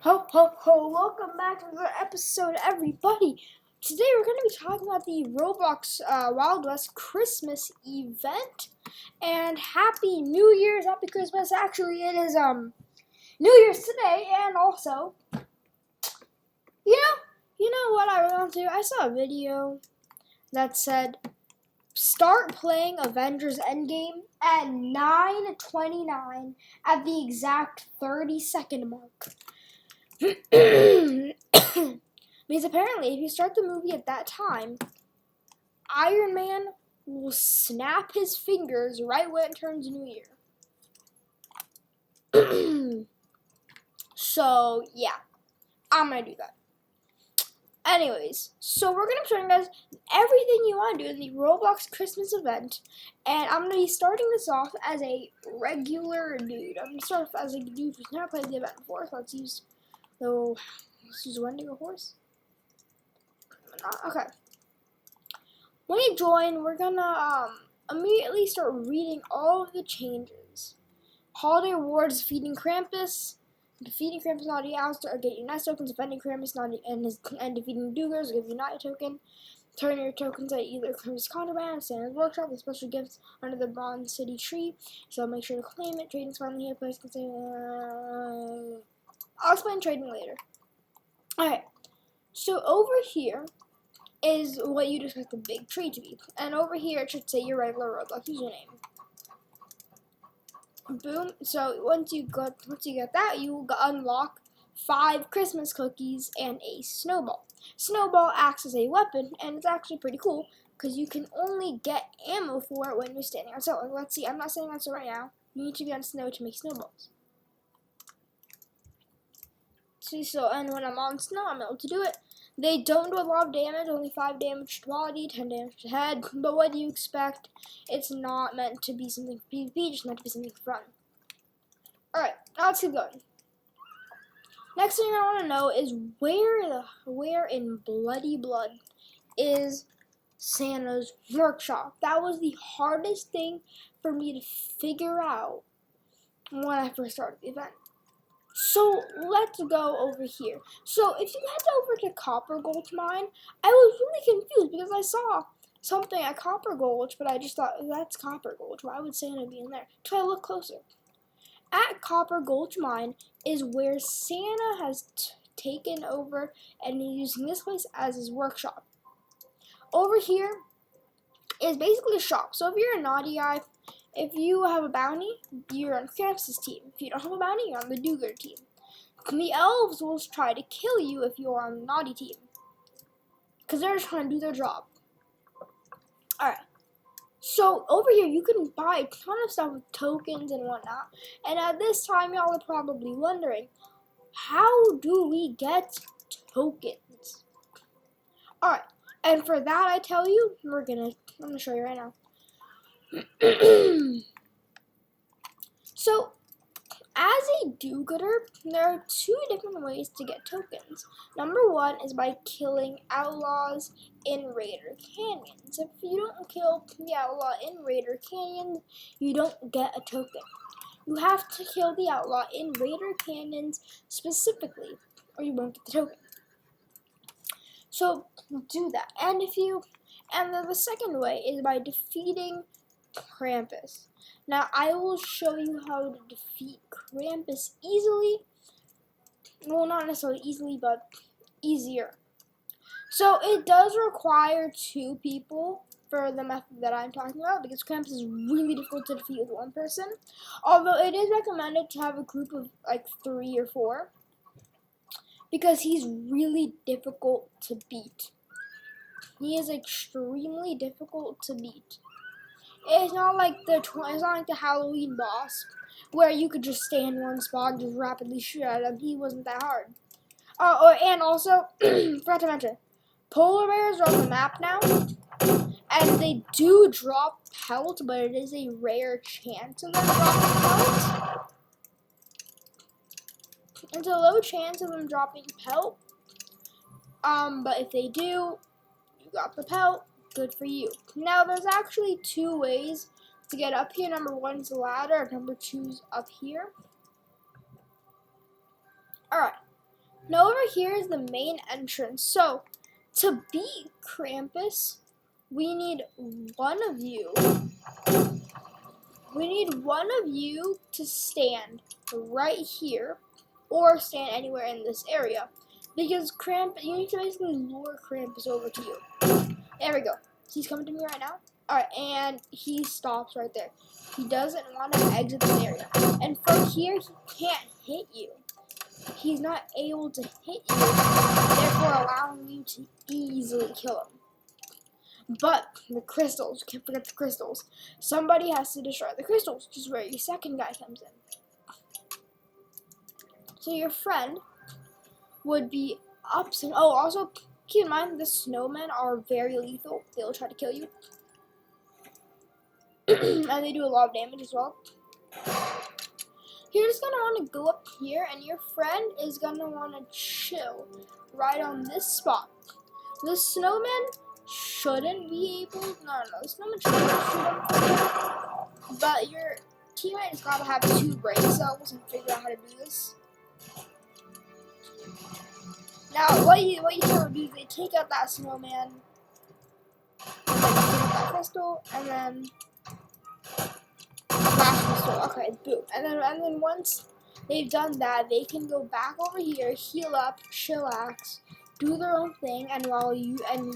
Ho, ho, ho, welcome back to another episode, everybody. Today we're going to be talking about the Roblox Wild West Christmas event. And Happy New Year's, Happy Christmas. Actually, it is New Year's today, and also, you know what I want to do? I saw a video that said, start playing Avengers Endgame at 9:29 at the exact 30-second mark. Because apparently, if you start the movie at that time, Iron Man will snap his fingers right when it turns New Year. So, yeah, I'm gonna do that. Anyways, so we're gonna be showing you guys everything you want to do in the Roblox Christmas event, and I'm gonna be starting this off as a regular dude. I'm gonna start off as a dude who's never played the event before. So let's use Wendigo horse. Okay. When you join, we're gonna immediately start reading all of the changes. Holiday rewards: defeating Krampus. Defeating Krampus Naughty House to get you nice tokens. Defending Krampus Naughty and defeating Doogers will give you naughty token. Turn your tokens at either Krampus Contraband or Santa's Workshop with special gifts under the Bronze City tree. So make sure to claim it. Trading's finally here. Players can say, I'll explain trading later. Alright. So over here is what you'd expect the big tree to be. And over here it should say your regular Roblox username. Boom. So once you get that, you will unlock 5 Christmas cookies and a snowball. Snowball acts as a weapon, and it's actually pretty cool because you can only get ammo for it when you're standing on snow. Let's see, I'm not standing on snow right now. You need to be on snow to make snowballs. See, so and when I'm on snow, I'm able to do it. They don't do a lot of damage, only 5 damage to body, 10 damage to head. But what do you expect? It's not meant to be something PvP, just meant to be something fun. Alright, now let's keep going. Next thing I want to know is where in bloody blood is Santa's workshop? That was the hardest thing for me to figure out when I first started the event. So let's go over here. So if you head over to Copper Gulch Mine, I was really confused because I saw something at Copper Gulch, but I just thought, that's Copper Gulch. Why would Santa be in there? Try to look closer. At Copper Gulch Mine is where Santa has taken over and he's using this place as his workshop. Over here is basically a shop. So if you're a naughty guy, if you have a bounty, you're on Krampus' team. If you don't have a bounty, you're on the Dooger team. The elves will try to kill you if you're on the naughty team, because they're trying to do their job. Alright. So over here, you can buy a ton of stuff with tokens and whatnot. And at this time, y'all are probably wondering, how do we get tokens? Alright. And for that, I tell you, I'm gonna show you right now. So, as a do-gooder, there are 2 different ways to get tokens. Number 1 is by killing outlaws in Raider Canyons. If you don't kill the outlaw in Raider Canyons, you don't get a token. You have to kill the outlaw in Raider Canyons specifically, or you won't get the token. So, do that. And then the second way is by defeating Krampus. Now, I will show you how to defeat Krampus easily. Well, not necessarily easily, but easier. So, it does require 2 people for the method that I'm talking about, because Krampus is really difficult to defeat with 1 person. Although, it is recommended to have a group of, like, 3 or 4, because he's really difficult to beat. He is extremely difficult to beat. It's not like the Halloween boss, where you could just stay in one spot and just rapidly shoot at him. He wasn't that hard. And also, forgot to mention, polar bears are on the map now, and they do drop pelt, but it is a rare chance of them dropping pelt. It's a low chance of them dropping pelt. But if they do, you got the pelt. Good for you. Now, there's actually 2 ways to get up here. Number 1 is the ladder, and number 2 is up here. Alright. Now over here is the main entrance. So to beat Krampus, we need one of you. We need one of you to stand right here, or stand anywhere in this area, because you need to basically lure Krampus over to you. There we go. He's coming to me right now. Alright, and he stops right there. He doesn't want to exit the area. And from here, he can't hit you. He's not able to hit you, therefore allowing you to easily kill him. But the crystals, you can't forget the crystals. Somebody has to destroy the crystals, which is where your second guy comes in. So your friend would be upset. Oh, also keep in mind the snowmen are very lethal. They'll try to kill you. And they do a lot of damage as well. You're just gonna want to go up here, and your friend is gonna want to chill right on this spot. The snowman shouldn't be able. No, the snowman shouldn't shoot him. But your teammate has got to have 2 brain cells and figure out how to do this. Now, what you try to do is they take out that snowman, and then take out that crystal, and then flash crystal. Okay, boom. And then once they've done that, they can go back over here, heal up, chillax, do their own thing, and while you and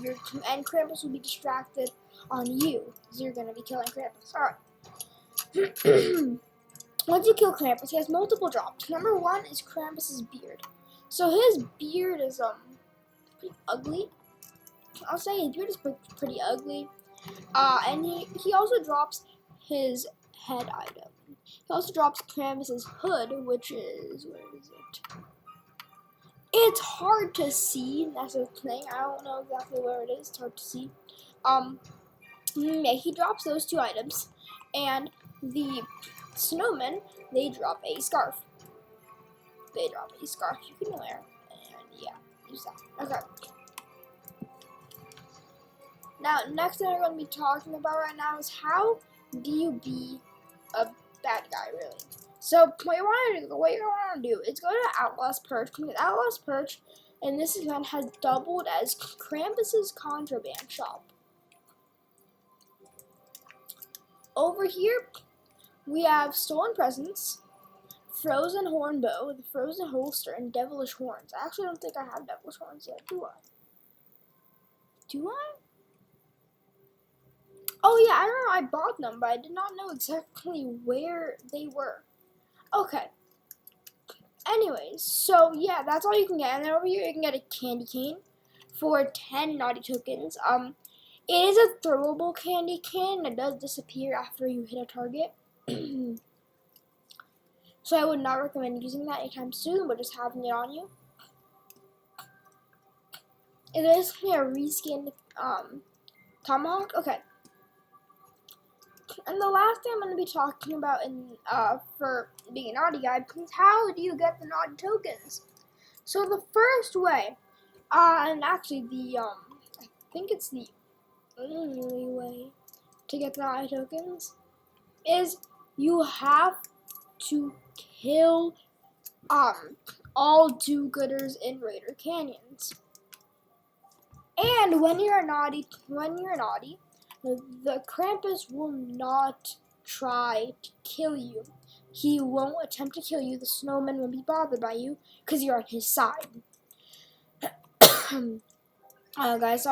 Krampus will be distracted on you, because you're gonna be killing Krampus. All right. Once you kill Krampus, he has multiple drops. Number 1 is Krampus's beard. So his beard is pretty ugly. I'll say his beard is pretty ugly. And he also drops his head item. He also drops Krampus's hood, which is, where is it? It's hard to see. That's the thing. I don't know exactly where it is. It's hard to see. Yeah, he drops those 2 items, and the snowmen, they drop a scarf. They drop a scarf you can wear, and yeah, use that. Okay. Now, next thing we're going to be talking about right now is how do you be a bad guy, really? So, what you want to do is go to Outlaw's Perch, because Outlaw's Perch in this event has doubled as Krampus's contraband shop. Over here, we have Stolen Presents, Frozen Hornbow, the Frozen Holster, and Devilish Horns. I actually don't think I have Devilish Horns yet, do I? Do I? Oh yeah, I remember I bought them, but I did not know exactly where they were. Okay. Anyways, so yeah, that's all you can get. And then over here, you can get a candy cane for 10 naughty tokens. It is a throwable candy cane. It does disappear after you hit a target. So I would not recommend using that anytime soon, but just having it on you. It is a reskinned tomahawk. Okay. And the last thing I'm going to be talking about for being a naughty guy is how do you get the naughty tokens? So the first way, and actually I think it's the only way to get the naughty tokens, is you have to kill all do-gooders in Raider Canyons. And when you're naughty, the Krampus will not try to kill you. He won't attempt to kill you. The snowman won't be bothered by you because you're on his side. Guys,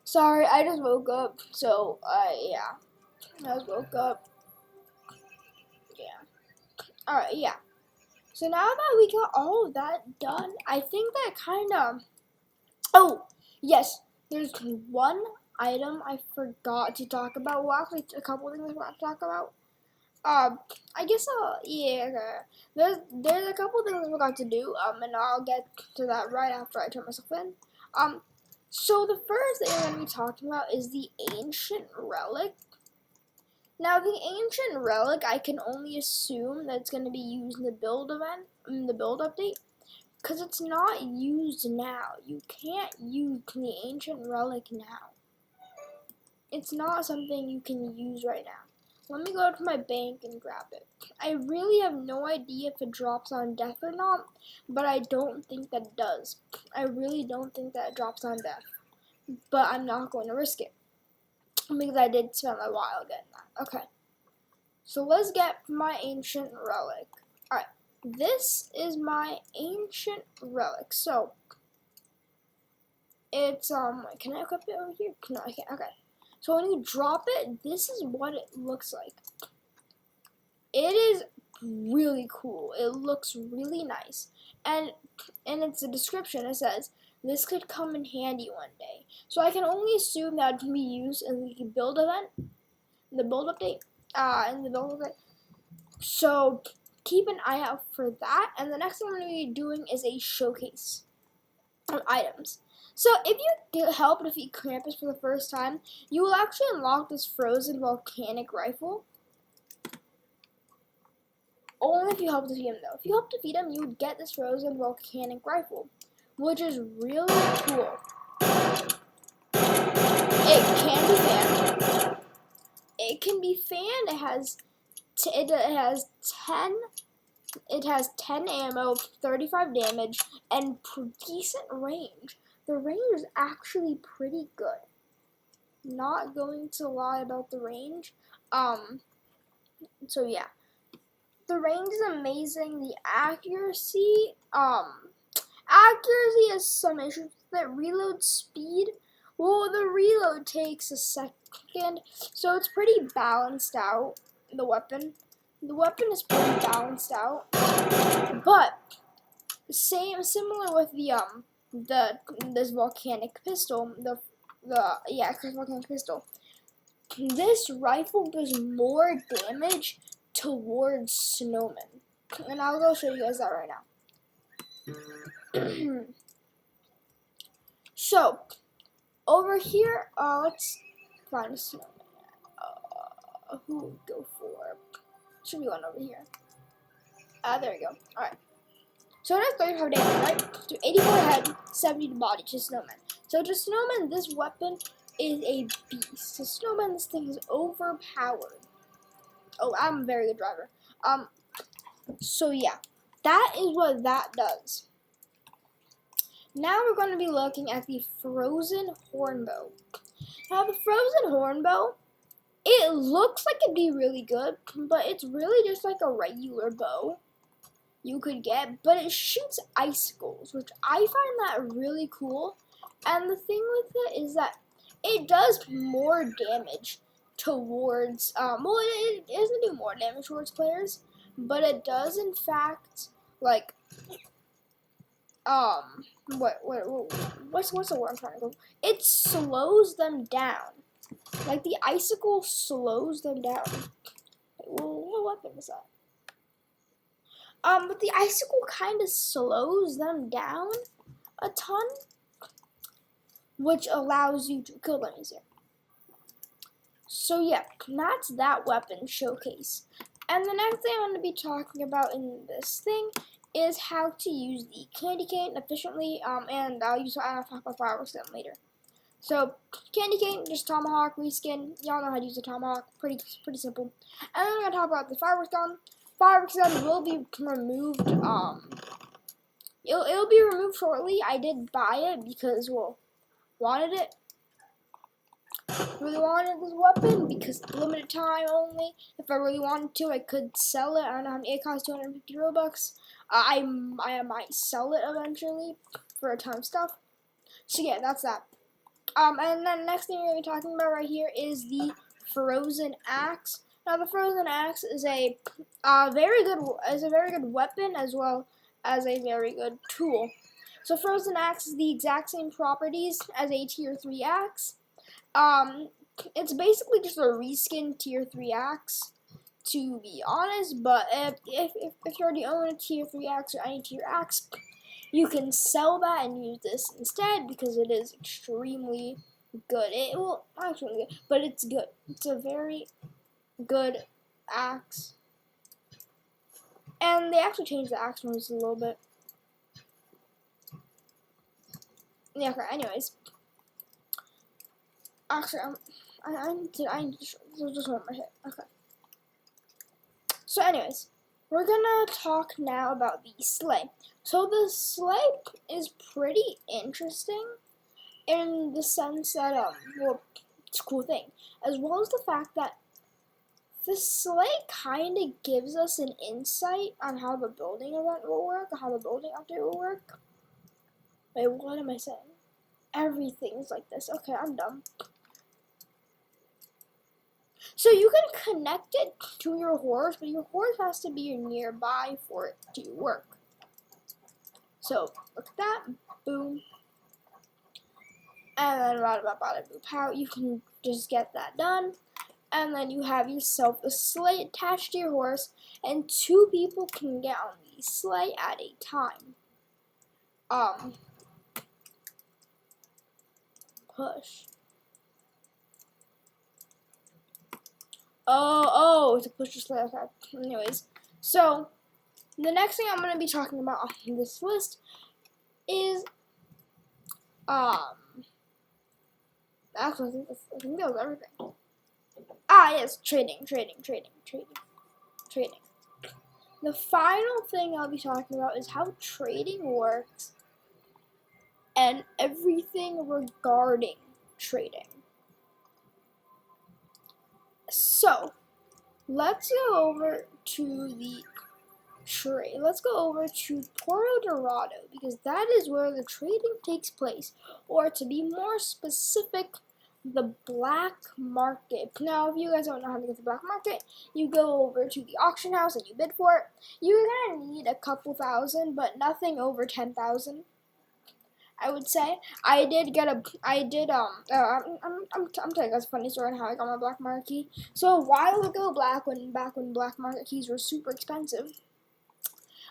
sorry, I just woke up. So, yeah, I just woke up. Yeah. Alright, yeah. So now that we got all of that done, I think that kind of... Oh, yes, there's one item I forgot to talk about. Well, actually, a couple things I forgot to talk about. I guess yeah, okay. There's a couple things I forgot to do, and I'll get to that right after I turn myself in. So the first thing I'm going to be talking about is the Ancient Relic. Now, the Ancient Relic, I can only assume that it's going to be used in the build event, in the build update, because it's not used now. You can't use the Ancient Relic now. It's not something you can use right now. Let me go to my bank and grab it. I really have no idea if it drops on death or not, but I don't think that it does. I really don't think that it drops on death, but I'm not going to risk it because I did spend a while getting that. Okay, so let's get my ancient relic. All right, this is my ancient relic. So it's can I equip it over here? No, I can't. Okay. So when you drop it, this is what it looks like. It is really cool. It looks really nice. And it's a description. It says, this could come in handy one day. So I can only assume that it can be used in the build event, the build update, So keep an eye out for that. And the next thing I'm going to be doing is a showcase of items. So if you help defeat Krampus for the first time, you will actually unlock this frozen volcanic rifle. Only if you help defeat him, though. If you help defeat him, you would get this frozen volcanic rifle, which is really cool. It can be fanned. It can be fanned. It has 10 ammo, 35 damage, and decent range. The range is actually pretty good. Not going to lie about the range. So yeah. The range is amazing. The accuracy has some issues with it. Reload speed, well, the reload takes a second, so it's pretty balanced out. The weapon is pretty balanced out, but similar with this volcanic pistol, volcanic pistol. This rifle does more damage towards snowmen, and I'll go show you guys that right now. So over here, let's find a snowman. Who would go for? Should be one over here. There we go. All right. So it has 35 damage, right? So 84 head, 70 to body to snowman. So to snowman, this weapon is a beast. To snowman, this thing is overpowered. Oh, I'm a very good driver. So yeah, that is what that does. Now we're going to be looking at the frozen hornbow. Now the frozen hornbow, it looks like it'd be really good, but it's really just like a regular bow you could get, but it shoots icicles, which I find that really cool. And the thing with it is that it does more damage towards, it doesn't do more damage towards players, but it does in fact, like, what's the word I'm trying to go? It slows them down. Like, the icicle slows them down. Well, what weapon is that? But the icicle kind of slows them down a ton, which allows you to kill them easier. So yeah, that's that weapon showcase. And the next thing I'm going to be talking about in this thing is how to use the candy cane efficiently, and I'll talk about fireworks then later. So, candy cane, just tomahawk, reskin. Y'all know how to use a tomahawk. Pretty simple. And then I'm going to talk about the fireworks gun. Fireworks gun will be removed, it'll be removed shortly. I did buy it because, well, wanted it. Really wanted this weapon because limited time only. If I really wanted to, I could sell it. I don't know how many. It costs 250 Robux. I might sell it eventually for a ton of stuff. So yeah, that's that. And then the next thing we're going to be talking about right here is the frozen axe. Now the frozen axe is a very good weapon as well as a very good tool. So frozen axe is the exact same properties as a tier 3 axe. It's basically just a reskin tier 3 axe, to be honest, but if you already own a tier 3 axe or any tier axe, you can sell that and use this instead because it is extremely good. Not extremely good, but it's good. It's a very good axe. And they actually changed the axe noise a little bit. Yeah, okay, anyways. Actually, I just want my hit. Okay. So anyways, we're gonna talk now about the sleigh. So the sleigh is pretty interesting in the sense that, well, it's a cool thing. As well as the fact that the sleigh kind of gives us an insight on how the building event will work, how the building update will work. Wait, what am I saying? Everything's like this. Okay, I'm dumb. So you can connect it to your horse, but your horse has to be nearby for it to work. So look at that, boom. And then bada boop, how you can just get that done. And then you have yourself a sleigh attached to your horse, and 2 people can get on the sleigh at a time. Push. To push the sleigh. Okay. Anyways, so the next thing I'm going to be talking about on this list is, actually, I think that was everything. Yes, trading. The final thing I'll be talking about is how trading works and everything regarding trading. So, let's go over to the trade. Let's go over to Porto Dorado because that is where the trading takes place, or to be more specific, the black market. Now, if you guys don't know how to get to the black market, you go over to the auction house and you bid for it. You're gonna need a couple thousand, but nothing over 10,000. I would say I'm telling you guys a funny story on how I got my black market key. So a while ago, back when black market keys were super expensive,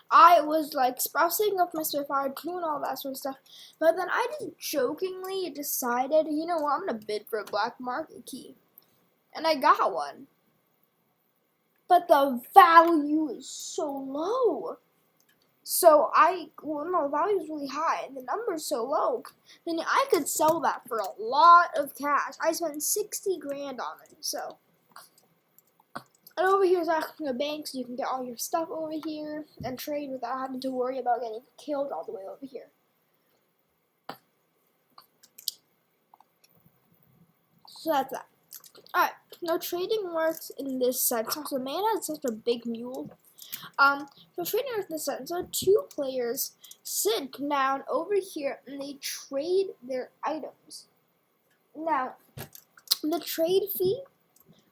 I was like setting up my Spitfire, doing all that sort of stuff. But then I just jokingly decided, you know what, I'm gonna bid for a black market key, and I got one. But the value is so low. So the value is really high and the number's so low, then I could sell that for a lot of cash. I spent 60 grand on it, so. And over here is actually a bank, so you can get all your stuff over here and trade without having to worry about getting killed all the way over here. So that's that. Alright, now trading works in this sense. So man has such a big mule. So trading works in this sense. So 2 players sit down over here and they trade their items. Now, the trade fee,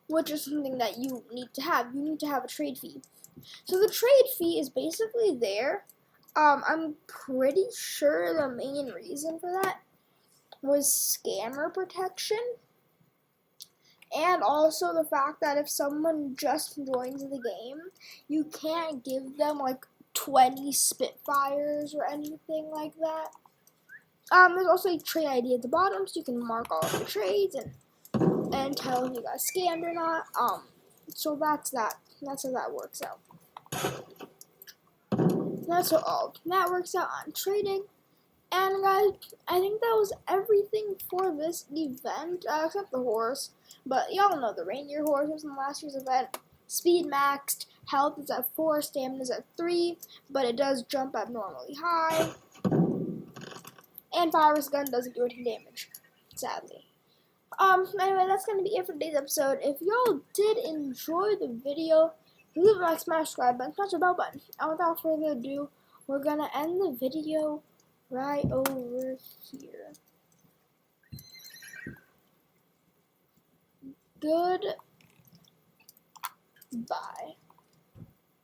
which is something that you need to have a trade fee. So the trade fee is basically there. I'm pretty sure the main reason for that was scammer protection. And also the fact that if someone just joins the game, you can't give them like 20 Spitfires or anything like that. There's also a trade ID at the bottom, so you can mark all of your trades and tell if you got scammed or not. So that's that. That's how that works out. That's how all that works out on trading. And guys, I think that was everything for this event, except the horse. But y'all know the reindeer horse was in last year's event. Speed maxed, health is at 4, stamina is at 3, but it does jump abnormally high. And Fire's gun doesn't do any damage, sadly. Anyway, that's going to be it for today's episode. If y'all did enjoy the video, leave a like, smash subscribe button, smash the bell button. And without further ado, we're going to end the video right over here. Goodbye.